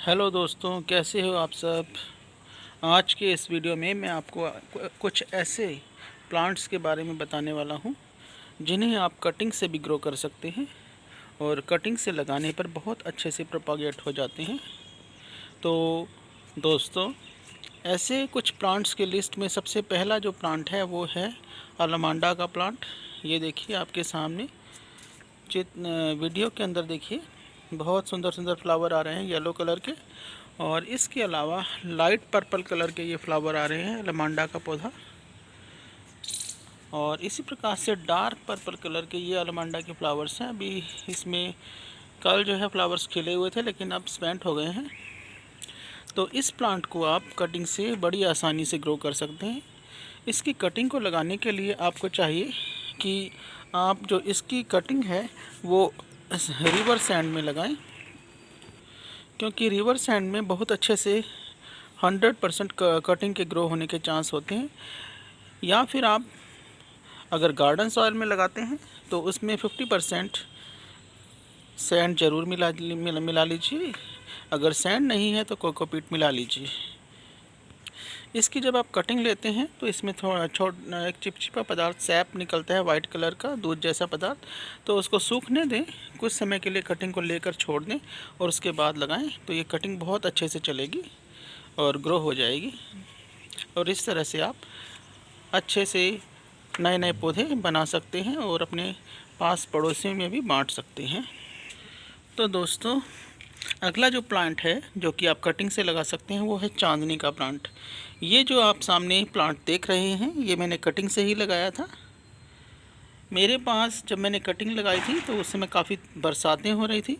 Hello दोस्तों, कैसे हो आप सब। आज के इस वीडियो में मैं आपको कुछ ऐसे प्लांट्स के बारे में बताने वाला हूं जिन्हें आप कटिंग से भी ग्रो कर सकते हैं और कटिंग से लगाने पर बहुत अच्छे से प्रोपागेट हो जाते हैं। तो दोस्तों, ऐसे कुछ प्लांट्स के लिस्ट में सबसे पहला जो प्लांट है वो है अलामांडा का प्लांट। ये देखिए आपके सामने वीडियो के अंदर देखिए, बहुत सुंदर सुंदर फ्लावर आ रहे हैं येलो कलर के, और इसके अलावा लाइट पर्पल कलर के ये फ्लावर आ रहे हैं अलामांडा का पौधा। और इसी प्रकार से डार्क पर्पल कलर के ये अलामांडा के फ्लावर्स हैं। अभी इसमें कल जो है फ्लावर्स खिले हुए थे लेकिन अब स्पेंट हो गए हैं। तो इस प्लांट को आप कटिंग से बड़ी आसानी से ग्रो कर सकते हैं। इसकी कटिंग को लगाने के लिए आपको चाहिए कि आप जो इसकी कटिंग है वो रिवर सैंड में लगाएं, क्योंकि रिवर सैंड में बहुत अच्छे से 100% कटिंग के ग्रो होने के चांस होते हैं। या फिर आप अगर गार्डन सॉइल में लगाते हैं तो उसमें 50% सैंड ज़रूर मिला लीजिए। अगर सैंड नहीं है तो कोकोपीट मिला लीजिए। इसकी जब आप कटिंग लेते हैं तो इसमें थोड़ा एक चिपचिपा पदार्थ सैप निकलता है, वाइट कलर का दूध जैसा पदार्थ। तो उसको सूखने दें, कुछ समय के लिए कटिंग को लेकर छोड़ दें और उसके बाद लगाएं तो ये कटिंग बहुत अच्छे से चलेगी और ग्रो हो जाएगी। और इस तरह से आप अच्छे से नए नए पौधे बना सकते हैं और अपने पास पड़ोसियों में भी बांट सकते हैं। तो दोस्तों, अगला जो प्लांट है जो कि आप कटिंग से लगा सकते हैं वो है चांदनी का प्लांट। ये जो आप सामने प्लांट देख रहे हैं ये मैंने कटिंग से ही लगाया था। मेरे पास जब मैंने कटिंग लगाई थी तो उस समय काफ़ी बरसातें हो रही थी,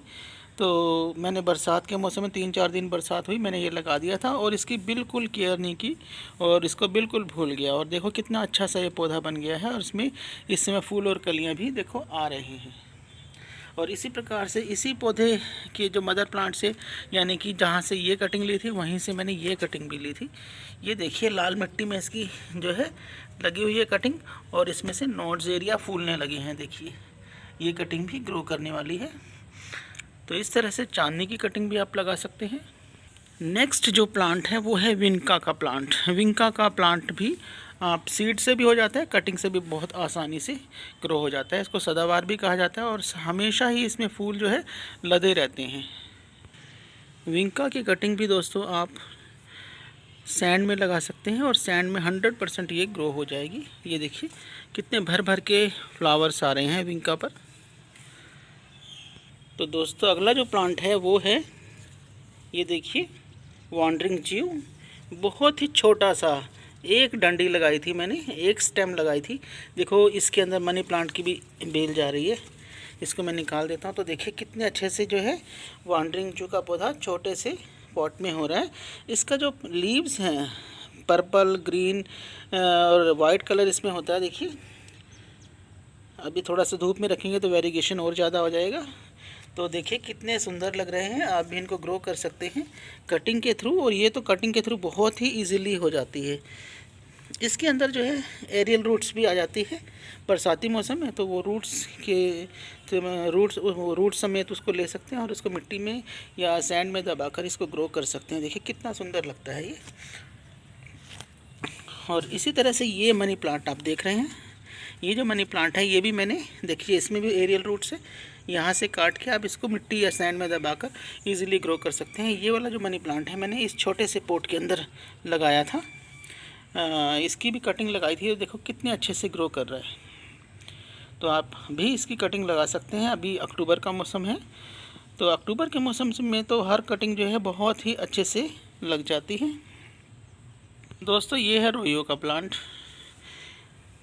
तो मैंने बरसात के मौसम में 3-4 दिन बरसात हुई, मैंने ये लगा दिया था और इसकी बिल्कुल केयर नहीं की और इसको बिल्कुल भूल गया। और देखो कितना अच्छा सा ये पौधा बन गया है और इसमें इस समय फूल और कलियाँ भी देखो आ रही हैं। और इसी प्रकार से इसी पौधे के जो मदर प्लांट से, यानी कि जहाँ से ये कटिंग ली थी वहीं से मैंने ये कटिंग भी ली थी। ये देखिए लाल मिट्टी में इसकी जो है लगी हुई है कटिंग और इसमें से नोड्स एरिया फूलने लगे हैं। देखिए ये कटिंग भी ग्रो करने वाली है। तो इस तरह से चांदनी की कटिंग भी आप लगा सकते हैं। नेक्स्ट जो प्लांट है वो है विंका का प्लांट। विंका का प्लांट भी आप सीड से भी हो जाता है, कटिंग से भी बहुत आसानी से ग्रो हो जाता है। इसको सदाबहार भी कहा जाता है और हमेशा ही इसमें फूल जो है लदे रहते हैं। विंका की कटिंग भी दोस्तों आप सैंड में लगा सकते हैं और सैंड में 100% ये ग्रो हो जाएगी। ये देखिए कितने भर भर के फ्लावर्स आ रहे हैं विंका पर। तो दोस्तों, अगला जो प्लांट है वो है, ये देखिए, वॉन्डरिंग जीव। बहुत ही छोटा सा, एक डंडी लगाई थी मैंने, एक स्टेम लगाई थी। देखो इसके अंदर मनी प्लांट की भी बेल जा रही है। इसको मैं निकाल देता हूँ तो देखिए कितने अच्छे से जो है वॉन्डरिंग जीव का पौधा छोटे से पॉट में हो रहा है। इसका जो लीव्स हैं पर्पल, ग्रीन और वाइट कलर इसमें होता है। देखिए अभी थोड़ा सा धूप में रखेंगे तो वेरिगेशन और ज़्यादा हो जाएगा। तो देखिए कितने सुंदर लग रहे हैं। आप भी इनको ग्रो कर सकते हैं कटिंग के थ्रू, और ये तो कटिंग के थ्रू बहुत ही इजीली हो जाती है। इसके अंदर जो है एरियल रूट्स भी आ जाती है। बरसाती मौसम है तो वो रूट्स समेत उसको ले सकते हैं और उसको मिट्टी में या सैंड में दबाकर इसको ग्रो कर सकते हैं। देखिए कितना सुंदर लगता है ये। और इसी तरह से ये मनी प्लांट आप देख रहे हैं, ये जो मनी प्लांट है ये भी मैंने, देखिए इसमें भी एरियल रूट्स है। यहाँ से काट के आप इसको मिट्टी या सैंड में दबाकर इजीली ग्रो कर सकते हैं। ये वाला जो मनी प्लांट है मैंने इस छोटे से पोट के अंदर लगाया था। इसकी भी कटिंग लगाई थी। देखो कितने अच्छे से ग्रो कर रहा है। तो आप भी इसकी कटिंग लगा सकते हैं। अभी अक्टूबर का मौसम है तो अक्टूबर के मौसम में तो हर कटिंग जो है बहुत ही अच्छे से लग जाती है। दोस्तों, ये है रोयो का प्लांट।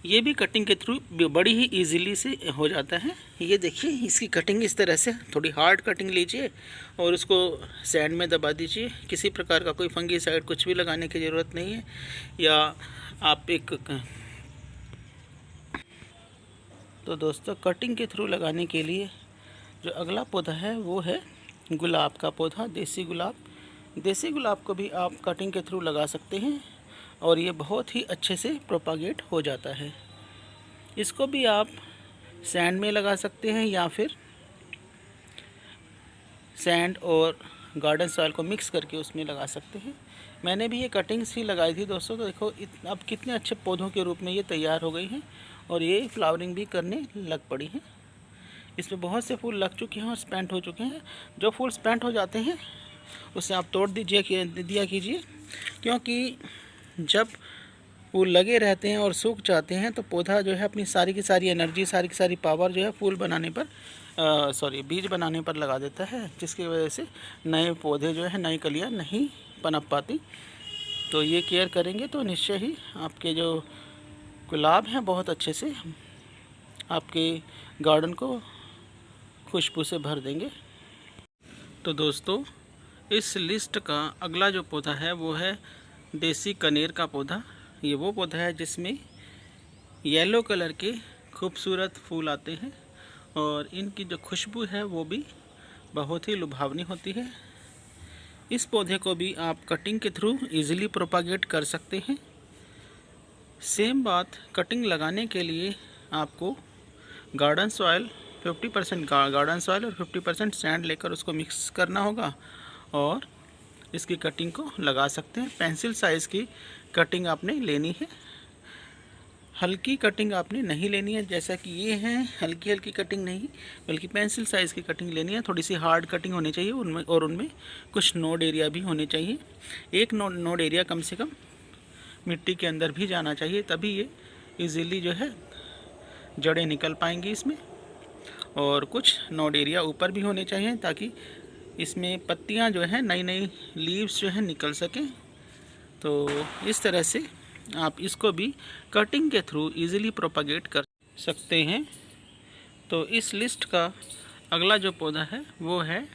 ये भी कटिंग के थ्रू बड़ी ही इजीली से हो जाता है। ये देखिए इसकी कटिंग इस तरह से, थोड़ी हार्ड कटिंग लीजिए और उसको सैंड में दबा दीजिए। किसी प्रकार का कोई फंगीसाइड कुछ भी लगाने की ज़रूरत नहीं है। या आप तो दोस्तों, कटिंग के थ्रू लगाने के लिए जो अगला पौधा है वो है गुलाब का पौधा, देसी गुलाब। देसी गुलाब को भी आप कटिंग के थ्रू लगा सकते हैं और ये बहुत ही अच्छे से प्रोपागेट हो जाता है। इसको भी आप सैंड में लगा सकते हैं या फिर सैंड और गार्डन सॉइल को मिक्स करके उसमें लगा सकते हैं। मैंने भी ये कटिंग्स ही लगाई थी दोस्तों, तो देखो अब कितने अच्छे पौधों के रूप में ये तैयार हो गई हैं और ये फ्लावरिंग भी करने लग पड़ी हैं। इसमें बहुत से फूल लग चुके हैं और स्पेंट हो चुके हैं। जो फूल स्पेंट हो जाते हैं उसे आप तोड़ दिया कीजिए, क्योंकि जब फूल लगे रहते हैं और सूख जाते हैं तो पौधा जो है अपनी सारी की सारी एनर्जी, सारी की सारी पावर जो है फूल बनाने पर बीज बनाने पर लगा देता है, जिसकी वजह से नए पौधे जो है, नई कलियाँ नहीं पनप पाती। तो ये केयर करेंगे तो निश्चय ही आपके जो गुलाब हैं बहुत अच्छे से आपके गार्डन को खुशबू से भर देंगे। तो दोस्तों, इस लिस्ट का अगला जो पौधा है वो है देसी कनेर का पौधा। ये वो पौधा है जिसमें येलो कलर के खूबसूरत फूल आते हैं और इनकी जो खुशबू है वो भी बहुत ही लुभावनी होती है। इस पौधे को भी आप कटिंग के थ्रू इजीली प्रोपागेट कर सकते हैं। सेम बात, कटिंग लगाने के लिए आपको गार्डन सॉइल 50% गार्डन सॉइल और 50% सैंड लेकर उसको मिक्स करना होगा और इसकी कटिंग को लगा सकते हैं। पेंसिल साइज़ की कटिंग आपने लेनी है, हल्की कटिंग आपने नहीं लेनी है, जैसा कि ये है हल्की हल्की कटिंग नहीं, बल्कि पेंसिल साइज़ की कटिंग लेनी है। थोड़ी सी हार्ड कटिंग होनी चाहिए उनमें कुछ नोड एरिया भी होने चाहिए। एक नोड एरिया कम से कम मिट्टी के अंदर भी जाना चाहिए, तभी ये इजीली जो है जड़ें निकल पाएंगी इसमें। और कुछ नोड एरिया ऊपर भी होने चाहिए ताकि इसमें पत्तियां जो है, नई नई लीव्स जो है निकल सकें। तो इस तरह से आप इसको भी कटिंग के थ्रू इजीली प्रोपागेट कर सकते हैं। तो इस लिस्ट का अगला जो पौधा है वो है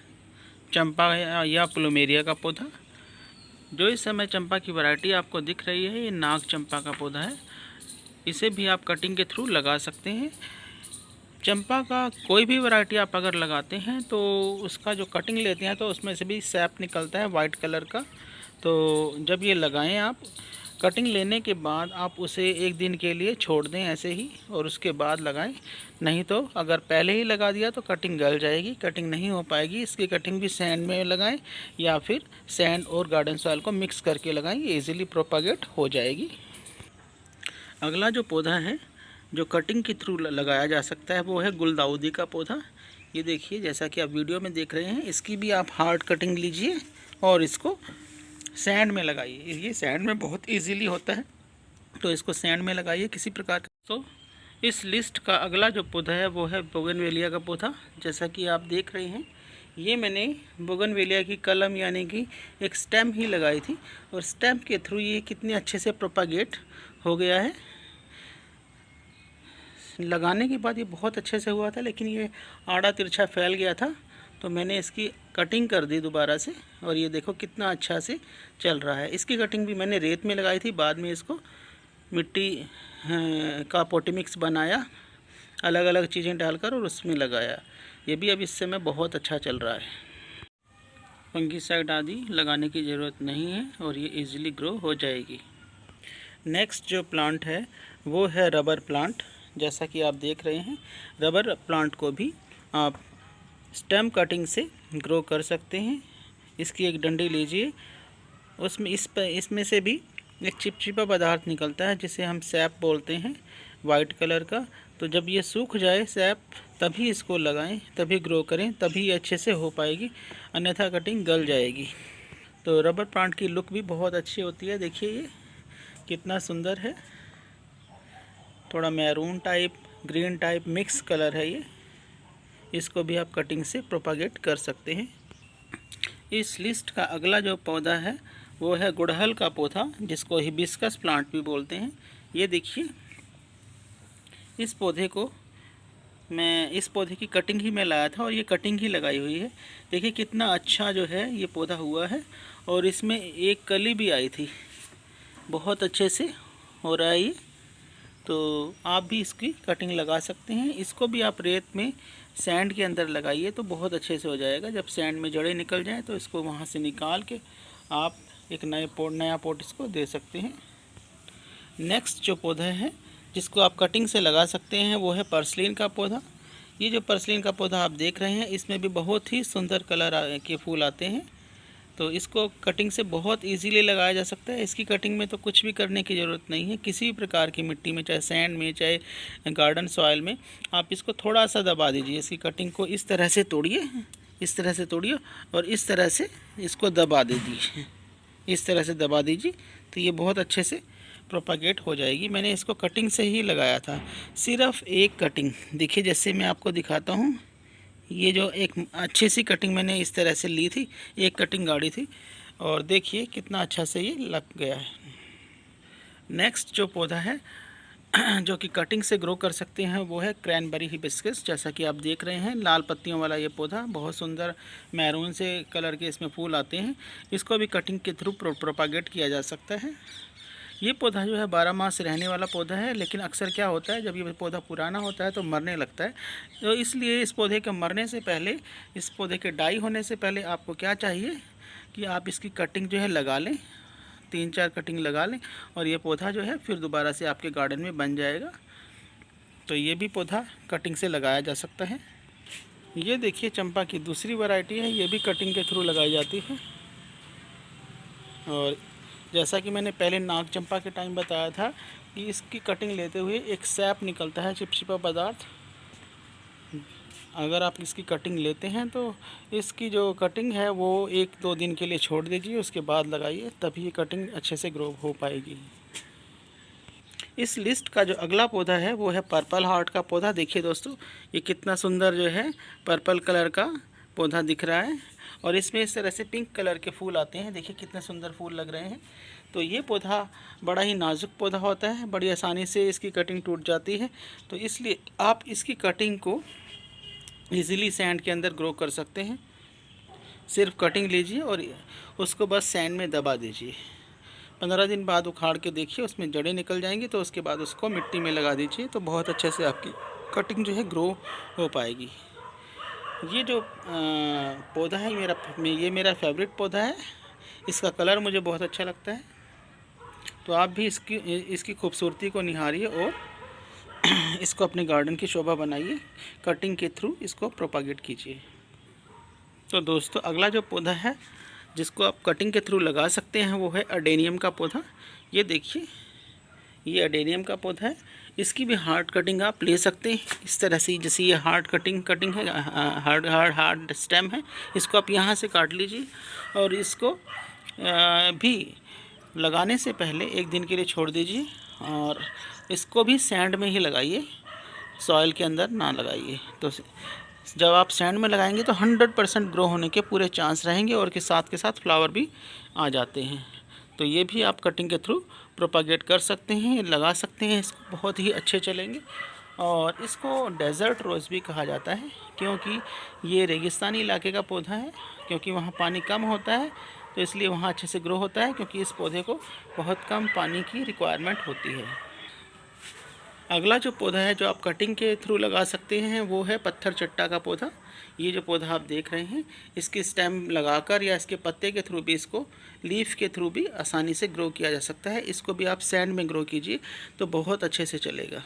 चंपा या प्लूमेरिया का पौधा। जो इस समय चंपा की वैरायटी आपको दिख रही है, ये नाग चंपा का पौधा है। इसे भी आप कटिंग के थ्रू लगा सकते हैं। चंपा का कोई भी वैरायटी आप अगर लगाते हैं तो उसका जो कटिंग लेते हैं तो उसमें से भी सैप निकलता है वाइट कलर का। तो जब ये लगाएं आप, कटिंग लेने के बाद आप उसे एक दिन के लिए छोड़ दें ऐसे ही और उसके बाद लगाएं। नहीं तो अगर पहले ही लगा दिया तो कटिंग गल जाएगी, कटिंग नहीं हो पाएगी। इसकी कटिंग भी सैंड में लगाएं या फिर सैंड और गार्डन सॉइल को मिक्स करके लगाएं, ये ईज़िली प्रोपागेट हो जाएगी। अगला जो पौधा है जो कटिंग के थ्रू लगाया जा सकता है वो है गुलदाउदी का पौधा। ये देखिए, जैसा कि आप वीडियो में देख रहे हैं, इसकी भी आप हार्ड कटिंग लीजिए और इसको सैंड में लगाइए। ये सैंड में बहुत इजीली होता है, तो इसको सैंड में लगाइए किसी प्रकार का। तो इस लिस्ट का अगला जो पौधा है वो है बोगनवेलिया का पौधा। जैसा कि आप देख रहे हैं, ये मैंने बोगनवेलिया की कलम यानी कि एक स्टेम ही लगाई थी और स्टेम के थ्रू ये कितने अच्छे से प्रोपागेट हो गया है। लगाने के बाद ये बहुत अच्छे से हुआ था, लेकिन ये आड़ा तिरछा फैल गया था, तो मैंने इसकी कटिंग कर दी दोबारा से और ये देखो कितना अच्छा से चल रहा है। इसकी कटिंग भी मैंने रेत में लगाई थी, बाद में इसको मिट्टी का पोटी मिक्स बनाया, अलग अलग चीज़ें डालकर और उसमें लगाया। ये भी अब इस समय बहुत अच्छा चल रहा है। फंगीसाइड आदि लगाने की ज़रूरत नहीं है और ये इजीली ग्रो हो जाएगी। नेक्स्ट जो प्लांट है वो है रबर प्लांट। जैसा कि आप देख रहे हैं, रबर प्लांट को भी आप स्टेम कटिंग से ग्रो कर सकते हैं। इसकी एक डंडी लीजिए, उसमें इसमें से भी एक चिपचिपा पदार्थ निकलता है जिसे हम सैप बोलते हैं, वाइट कलर का। तो जब ये सूख जाए सैप, तभी इसको लगाएं, तभी ग्रो करें, तभी ये अच्छे से हो पाएगी, अन्यथा कटिंग गल जाएगी। तो रबर प्लांट की लुक भी बहुत अच्छी होती है। देखिए ये कितना सुंदर है, थोड़ा maroon type, green type mix colour है ये। इसको भी आप कटिंग से प्रोपागेट कर सकते हैं। इस लिस्ट का अगला जो पौधा है वो है गुड़हल का पौधा, जिसको हिबिस्कस प्लांट भी बोलते हैं। ये देखिए, इस पौधे की कटिंग ही मैं लाया था और ये कटिंग ही लगाई हुई है। देखिए कितना अच्छा जो है ये पौधा हुआ है और इसमें एक कली भी आई थी, बहुत अच्छे से हो रहा है ये। तो आप भी इसकी कटिंग लगा सकते हैं। इसको भी आप रेत में सैंड के अंदर लगाइए तो बहुत अच्छे से हो जाएगा। जब सैंड में जड़ें निकल जाएं तो इसको वहाँ से निकाल के आप एक नया पोट इसको दे सकते हैं। नेक्स्ट जो पौधा है जिसको आप कटिंग से लगा सकते हैं वो है पर्सलिन का पौधा। ये जो पर्सलिन का पौधा आप देख रहे हैं, इसमें भी बहुत ही सुंदर कलर के फूल आते हैं। तो इसको कटिंग से बहुत इजीली लगाया जा सकता है। इसकी कटिंग में तो कुछ भी करने की ज़रूरत नहीं है। किसी भी प्रकार की मिट्टी में, चाहे सैंड में, चाहे गार्डन सॉइल में, आप इसको थोड़ा सा दबा दीजिए। इसकी कटिंग को इस तरह से तोड़िए, इस तरह से तोड़िए और इस तरह से इसको दबा दीजिए। इस तरह से दबा दीजिए तो ये बहुत अच्छे से प्रोपागेट हो जाएगी। मैंने इसको कटिंग से ही लगाया था, सिर्फ एक कटिंग। देखिए जैसे मैं आपको दिखाता हूँ, ये जो एक अच्छी सी कटिंग मैंने इस तरह से ली थी, एक कटिंग गाड़ी थी, और देखिए कितना अच्छा से ये लग गया है। नेक्स्ट जो पौधा है जो कि कटिंग से ग्रो कर सकते हैं वो है क्रैनबेरी हिबिस्कस। जैसा कि आप देख रहे हैं, लाल पत्तियों वाला ये पौधा, बहुत सुंदर मैरून से कलर के इसमें फूल आते हैं। इसको भी कटिंग के थ्रू प्रोपागेट किया जा सकता है। ये पौधा जो है 12 मास रहने वाला पौधा है, लेकिन अक्सर क्या होता है, जब ये पौधा पुराना होता है तो मरने लगता है। तो इसलिए इस पौधे के मरने से पहले, इस पौधे के डाई होने से पहले आपको क्या चाहिए कि आप इसकी कटिंग जो है लगा लें, 3-4 कटिंग लगा लें, और ये पौधा जो है फिर दोबारा से आपके गार्डन में बन जाएगा। तो ये भी पौधा कटिंग से लगाया जा सकता है। ये देखिए चंपा की दूसरी वैरायटी है, ये भी कटिंग के थ्रू लगाई जाती है। और जैसा कि मैंने पहले नाग चंपा के टाइम बताया था कि इसकी कटिंग लेते हुए एक सैप निकलता है, चिपचिपा पदार्थ। अगर आप इसकी कटिंग लेते हैं तो इसकी जो कटिंग है वो 1-2 दिन के लिए छोड़ दीजिए, उसके बाद लगाइए, तभी ये कटिंग अच्छे से ग्रो हो पाएगी। इस लिस्ट का जो अगला पौधा है वो है पर्पल हार्ट का पौधा। देखिए दोस्तों, ये कितना सुंदर जो है पर्पल कलर का पौधा दिख रहा है, और इसमें इस तरह से पिंक कलर के फूल आते हैं। देखिए कितने सुंदर फूल लग रहे हैं। तो ये पौधा बड़ा ही नाजुक पौधा होता है, बड़ी आसानी से इसकी कटिंग टूट जाती है। तो इसलिए आप इसकी कटिंग को ईज़िली सैंड के अंदर ग्रो कर सकते हैं। सिर्फ कटिंग लीजिए और उसको बस सैंड में दबा दीजिए। 15 दिन बाद उखाड़ के देखिए, उसमें जड़ें निकल जाएंगी। तो उसके बाद उसको मिट्टी में लगा दीजिए, तो बहुत अच्छे से आपकी कटिंग जो है ग्रो हो पाएगी। ये जो पौधा है ये मेरा फेवरेट पौधा है। इसका कलर मुझे बहुत अच्छा लगता है। तो आप भी इसकी खूबसूरती को निहारिए और इसको अपने गार्डन की शोभा बनाइए, कटिंग के थ्रू इसको प्रोपागेट कीजिए। तो दोस्तों अगला जो पौधा है जिसको आप कटिंग के थ्रू लगा सकते हैं वो है अडेनियम का पौधा। ये देखिए, ये अडेनियम का पौधा है। इसकी भी हार्ड कटिंग आप ले सकते हैं इस तरह से, जैसे ये हार्ड कटिंग है, हार्ड स्टेम है। इसको आप यहाँ से काट लीजिए और इसको भी लगाने से पहले 1 दिन के लिए छोड़ दीजिए, और इसको भी सैंड में ही लगाइए, सॉइल के अंदर ना लगाइए। तो जब आप सैंड में लगाएंगे तो 100% ग्रो होने के पूरे चांस रहेंगे, और के साथ फ्लावर भी आ जाते हैं। तो ये भी आप कटिंग के थ्रू प्रोपागेट कर सकते हैं, लगा सकते हैं। इसको बहुत ही अच्छे चलेंगे। और इसको डेज़र्ट रोज़ भी कहा जाता है, क्योंकि ये रेगिस्तानी इलाके का पौधा है। क्योंकि वहाँ पानी कम होता है तो इसलिए वहाँ अच्छे से ग्रो होता है, क्योंकि इस पौधे को बहुत कम पानी की रिक्वायरमेंट होती है। अगला जो पौधा है जो आप कटिंग के थ्रू लगा सकते हैं वो है पत्थर चट्टा का पौधा। ये जो पौधा आप देख रहे हैं, इसकी स्टेम लगाकर या इसके पत्ते के थ्रू भी, इसको लीफ के थ्रू भी आसानी से ग्रो किया जा सकता है। इसको भी आप सैंड में ग्रो कीजिए तो बहुत अच्छे से चलेगा।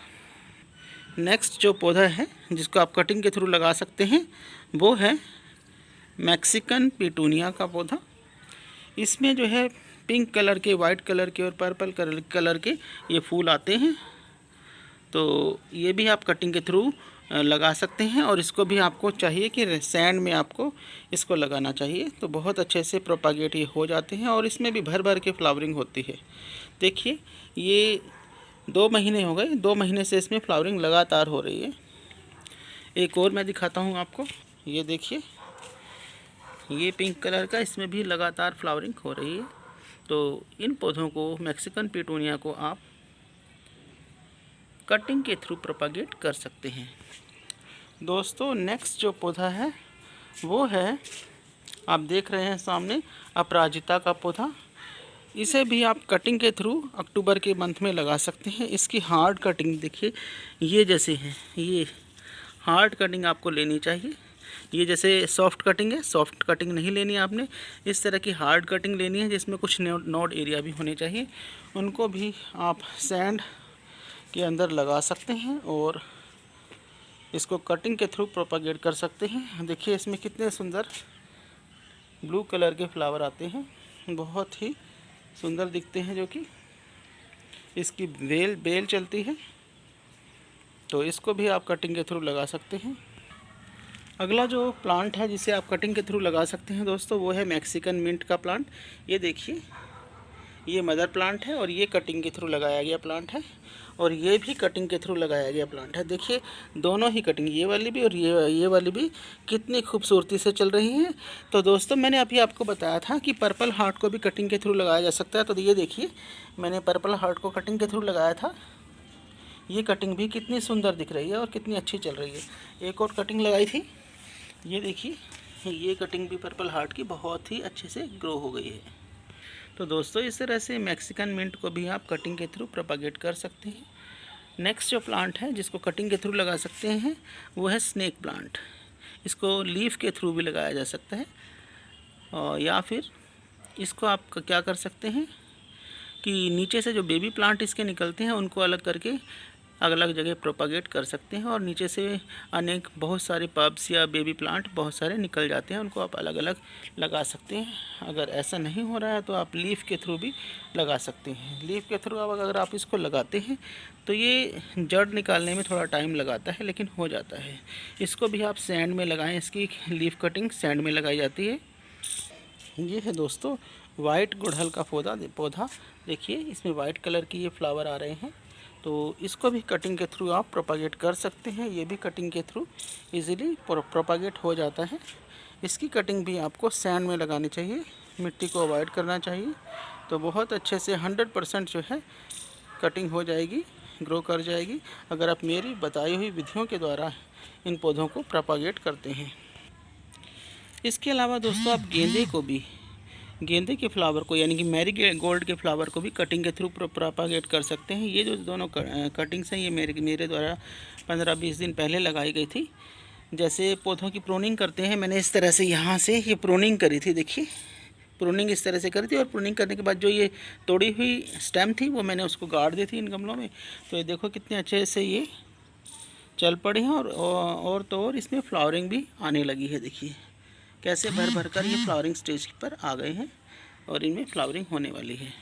नेक्स्ट जो पौधा है जिसको आप कटिंग के थ्रू लगा सकते हैं वो है मैक्सिकन पिटूनिया का पौधा। इसमें जो है पिंक कलर के, वाइट कलर के और पर्पल कलर के ये फूल आते हैं। तो ये भी आप कटिंग के थ्रू लगा सकते हैं, और इसको भी आपको चाहिए कि सैंड में आपको इसको लगाना चाहिए। तो बहुत अच्छे से प्रोपागेट ये हो जाते हैं, और इसमें भी भर भर के फ्लावरिंग होती है। देखिए ये 2 महीने हो गए, 2 महीने से इसमें फ्लावरिंग लगातार हो रही है। एक और मैं दिखाता हूँ आपको, ये देखिए, ये पिंक कलर का, इसमें भी लगातार फ्लावरिंग हो रही है। तो इन पौधों को, मैक्सिकन पिटूनिया को आप कटिंग के थ्रू प्रोपागेट कर सकते हैं। दोस्तों नेक्स्ट जो पौधा है वो है, आप देख रहे हैं सामने, अपराजिता का पौधा। इसे भी आप कटिंग के थ्रू अक्टूबर के मंथ में लगा सकते हैं। इसकी हार्ड कटिंग देखिए, ये जैसे है, ये हार्ड कटिंग आपको लेनी चाहिए। ये जैसे सॉफ्ट कटिंग है, सॉफ्ट कटिंग नहीं लेनी है आपने, इस तरह की हार्ड कटिंग लेनी है जिसमें कुछ नोड एरिया भी होने चाहिए। उनको भी आप सैंड के अंदर लगा सकते हैं और इसको कटिंग के थ्रू प्रोपागेट कर सकते हैं। देखिए इसमें कितने सुंदर ब्लू कलर के फ्लावर आते हैं, बहुत ही सुंदर दिखते हैं, जो कि इसकी बेल चलती है, तो इसको भी आप कटिंग के थ्रू लगा सकते हैं। अगला जो प्लांट है जिसे आप कटिंग के थ्रू लगा सकते हैं दोस्तों, वो है मैक्सिकन मिंट का प्लांट। ये देखिए, ये मदर प्लांट है और ये कटिंग के थ्रू लगाया गया प्लांट है, और ये भी कटिंग के थ्रू लगाया गया प्लांट है। देखिए दोनों ही कटिंग, ये वाली भी और ये वाली भी कितनी खूबसूरती से चल रही हैं। तो दोस्तों मैंने अभी आपको बताया था कि पर्पल हार्ट को भी कटिंग के थ्रू लगाया जा सकता है। तो ये देखिए, मैंने पर्पल हार्ट को कटिंग के थ्रू लगाया था। ये कटिंग भी कितनी सुंदर दिख रही है और कितनी अच्छी चल रही है। एक और कटिंग लगाई थी, ये देखिए, ये कटिंग भी पर्पल हार्ट की बहुत ही अच्छे से ग्रो हो गई है। तो दोस्तों इस तरह से मैक्सिकन मिंट को भी आप कटिंग के थ्रू प्रोपागेट कर सकते हैं। नेक्स्ट जो प्लांट है जिसको कटिंग के थ्रू लगा सकते हैं, वो है स्नेक प्लांट। इसको लीफ के थ्रू भी लगाया जा सकता है, और या फिर इसको आप क्या कर सकते हैं कि नीचे से जो बेबी प्लांट इसके निकलते हैं उनको अलग करके अलग अलग जगह प्रोपागेट कर सकते हैं, और नीचे से बहुत सारे पब्स या बेबी प्लांट बहुत सारे निकल जाते हैं, उनको आप अलग अलग लगा सकते हैं। अगर ऐसा नहीं हो रहा है तो आप लीफ के थ्रू भी लगा सकते हैं। लीफ के थ्रू अगर आप इसको लगाते हैं तो ये जड़ निकालने में थोड़ा टाइम लगाता है, लेकिन हो जाता है। इसको भी आप सैंड में लगाएं, इसकी लीफ कटिंग सैंड में लगाई जाती है। ये है दोस्तों वाइट गुड़हल का पौधा। देखिए इसमें वाइट कलर की ये फ्लावर आ रहे हैं, तो इसको भी कटिंग के थ्रू आप प्रोपागेट कर सकते हैं। ये भी कटिंग के थ्रू इजीली प्रोपागेट हो जाता है। इसकी कटिंग भी आपको सैंड में लगानी चाहिए, मिट्टी को अवॉइड करना चाहिए, तो बहुत अच्छे से 100% जो है कटिंग हो जाएगी, ग्रो कर जाएगी, अगर आप मेरी बताई हुई विधियों के द्वारा इन पौधों को प्रोपागेट करते हैं। इसके अलावा दोस्तों आप गेंदे के फ्लावर को यानी कि मैरीगोल्ड के फ्लावर को भी कटिंग के थ्रू प्रोपागेट कर सकते हैं। ये जो दोनों कटिंग्स हैं ये मेरे द्वारा 15-20 दिन पहले लगाई गई थी। जैसे पौधों की प्रूनिंग करते हैं, मैंने इस तरह से यहाँ से ये प्रूनिंग करी थी। देखिए प्रूनिंग इस तरह से करी थी, और प्रूनिंग करने के बाद जो ये तोड़ी हुई स्टेम थी वो मैंने उसको गाड़ दी थी इन गमलों में। तो ये देखो कितने अच्छे से ये चल पड़े हैं, और तो और इसमें फ्लावरिंग भी आने लगी है। देखिए कैसे भर कर ये फ्लावरिंग स्टेज पर आ गए हैं, और इनमें फ्लावरिंग होने वाली है।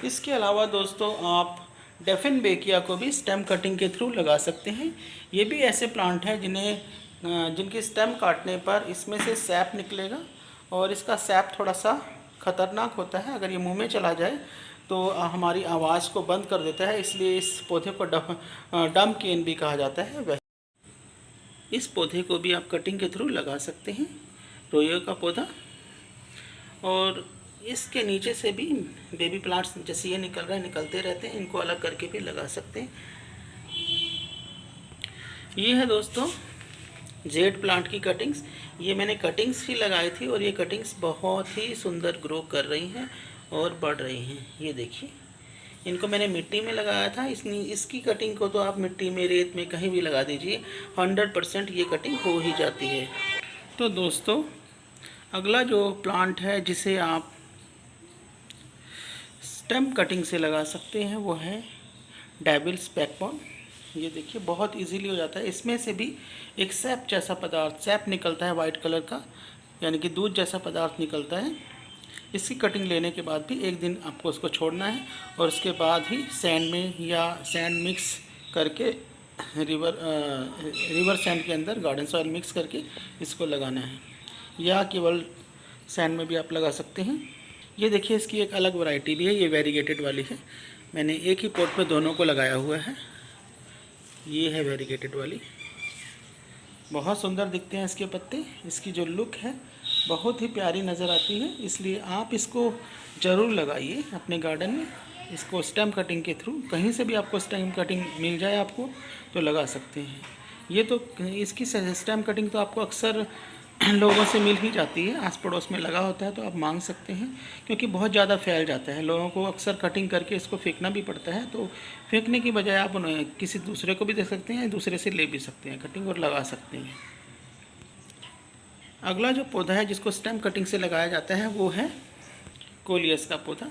इसके अलावा दोस्तों आप डेफिन बेकिया को भी स्टेम कटिंग के थ्रू लगा सकते हैं। ये भी ऐसे प्लांट हैं जिनकी स्टेम काटने पर इसमें से सैप निकलेगा, और इसका सैप थोड़ा सा ख़तरनाक होता है। अगर ये मुंह में चला जाए तो हमारी आवाज़ को बंद कर देता है, इसलिए इस पौधे को डम केन भी कहा जाता है। इस पौधे को भी आप कटिंग के थ्रू लगा सकते हैं, रोयो का पौधा। और इसके नीचे से भी बेबी प्लांट्स जैसे ये निकलते रहते हैं, इनको अलग करके भी लगा सकते हैं। ये है दोस्तों जेड प्लांट की कटिंग्स। ये मैंने कटिंग्स ही लगाई थी, और ये कटिंग्स बहुत ही सुंदर ग्रो कर रही हैं और बढ़ रही हैं। ये देखिए, इनको मैंने मिट्टी में लगाया था। इसकी कटिंग को तो आप मिट्टी में, रेत में, कहीं भी लगा दीजिए, 100% ये कटिंग हो ही जाती है। तो दोस्तों अगला जो प्लांट है जिसे आप स्टेम कटिंग से लगा सकते हैं वो है डेविल्स बैकबोन। ये देखिए बहुत इजीली हो जाता है। इसमें से भी एक सैप जैसा पदार्थ, सैप निकलता है वाइट कलर का, यानी कि दूध जैसा पदार्थ निकलता है। इसकी कटिंग लेने के बाद भी एक दिन आपको उसको छोड़ना है, और उसके बाद ही सैंड में या सैंड मिक्स करके रिवर सैंड के अंदर गार्डन सॉइल मिक्स करके इसको लगाना है, या केवल सैंड में भी आप लगा सकते हैं। ये देखिए इसकी एक अलग वैरायटी भी है, ये वेरीगेटेड वाली है। मैंने एक ही पॉट में दोनों को लगाया हुआ है। ये है वेरीगेटेड वाली, बहुत सुंदर दिखते हैं इसके पत्ते। इसकी जो लुक है बहुत ही प्यारी नज़र आती है, इसलिए आप इसको ज़रूर लगाइए अपने गार्डन में। इसको स्टेम कटिंग के थ्रू कहीं से भी आपको स्टेम कटिंग मिल जाए आपको तो लगा सकते हैं। ये तो इसकी स्टेम कटिंग तो आपको अक्सर लोगों से मिल ही जाती है, आस पड़ोस में लगा होता है तो आप मांग सकते हैं, क्योंकि बहुत ज़्यादा फैल जाता है। लोगों को अक्सर कटिंग करके इसको फेंकना भी पड़ता है, तो फेंकने की बजाय आप किसी दूसरे को भी दे सकते हैं, दूसरे से ले भी सकते हैं कटिंग और लगा सकते हैं। अगला जो पौधा है जिसको स्टेम कटिंग से लगाया जाता है वो है कोलियस का पौधा।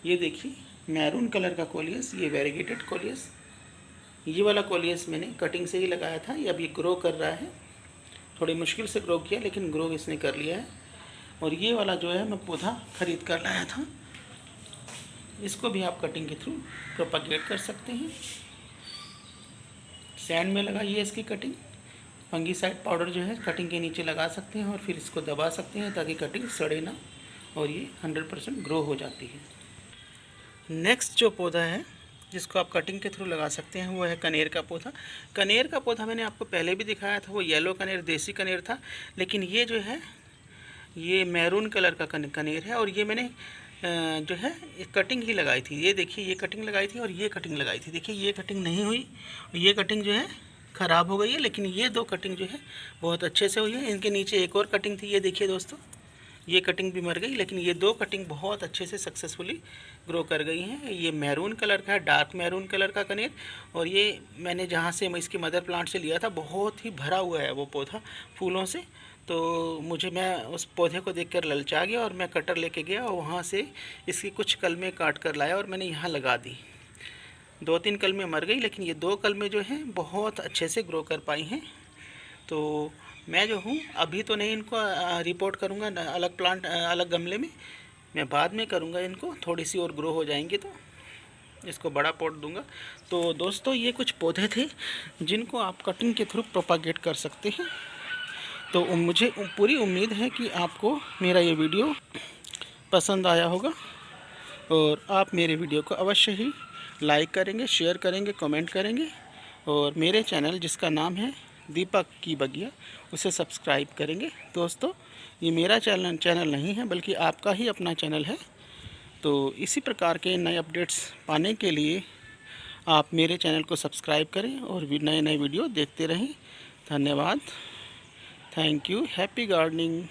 ये देखिए मैरून कलर का कोलियस, ये वेरीगेटेड कोलियस। ये वाला कोलियस मैंने कटिंग से ही लगाया था। ये अभी ग्रो कर रहा है, थोड़ी मुश्किल से ग्रो किया लेकिन ग्रो इसने कर लिया है। और ये वाला जो है मैं पौधा ख़रीद कर लाया था, इसको भी आप कटिंग के थ्रू प्रोपागेट कर सकते हैं। सैंड में लगाइए इसकी कटिंग, फंगीसाइड पाउडर जो है कटिंग के नीचे लगा सकते हैं और फिर इसको दबा सकते हैं ताकि कटिंग सड़े ना और ये 100% ग्रो हो जाती है। नेक्स्ट जो पौधा है जिसको आप कटिंग के थ्रू लगा सकते हैं वो है कनेर का पौधा। कनेर का पौधा मैंने आपको पहले भी दिखाया था, वो येलो कनेर, देसी कनेर था, लेकिन ये जो है ये मैरून कलर का कनेर है। और ये मैंने जो है कटिंग ही लगाई थी। ये देखिए, ये कटिंग लगाई थी और ये कटिंग लगाई थी। देखिए ये कटिंग नहीं हुई, ये कटिंग जो है ख़राब हो गई है, लेकिन ये दो कटिंग जो है बहुत अच्छे से हुई है। इनके नीचे एक और कटिंग थी, ये देखिए दोस्तों, ये कटिंग भी मर गई, लेकिन ये दो कटिंग बहुत अच्छे से सक्सेसफुली ग्रो कर गई हैं। ये मैरून कलर का है, डार्क मैरून कलर का कनेर, और ये मैंने जहाँ से मैं इसकी मदर प्लांट से लिया था, बहुत ही भरा हुआ है वो पौधा फूलों से। तो मैं उस पौधे को देखकर ललचा गया और मैं कटर लेके गया और वहाँ से इसकी कुछ कलमें काट कर लाया और मैंने यहाँ लगा दी। 2-3 कलमें मर गई, लेकिन ये 2 कलमें जो हैं बहुत अच्छे से ग्रो कर पाई हैं। तो मैं जो हूँ अभी तो नहीं इनको रिपोर्ट करूँगा अलग प्लांट, अलग गमले में, मैं बाद में करूँगा इनको, थोड़ी सी और ग्रो हो जाएंगे तो इसको बड़ा पॉट दूंगा। तो दोस्तों ये कुछ पौधे थे जिनको आप कटिंग के थ्रू प्रोपागेट कर सकते हैं। तो मुझे पूरी उम्मीद है कि आपको मेरा ये वीडियो पसंद आया होगा और आप मेरे वीडियो को अवश्य ही लाइक करेंगे, शेयर करेंगे, कमेंट करेंगे, और मेरे चैनल जिसका नाम है दीपक की बगिया उसे सब्सक्राइब करेंगे। दोस्तों ये मेरा चैनल नहीं है बल्कि आपका ही अपना चैनल है। तो इसी प्रकार के नए अपडेट्स पाने के लिए आप मेरे चैनल को सब्सक्राइब करें और नए वीडियो देखते रहें। धन्यवाद। Thank you. Happy gardening.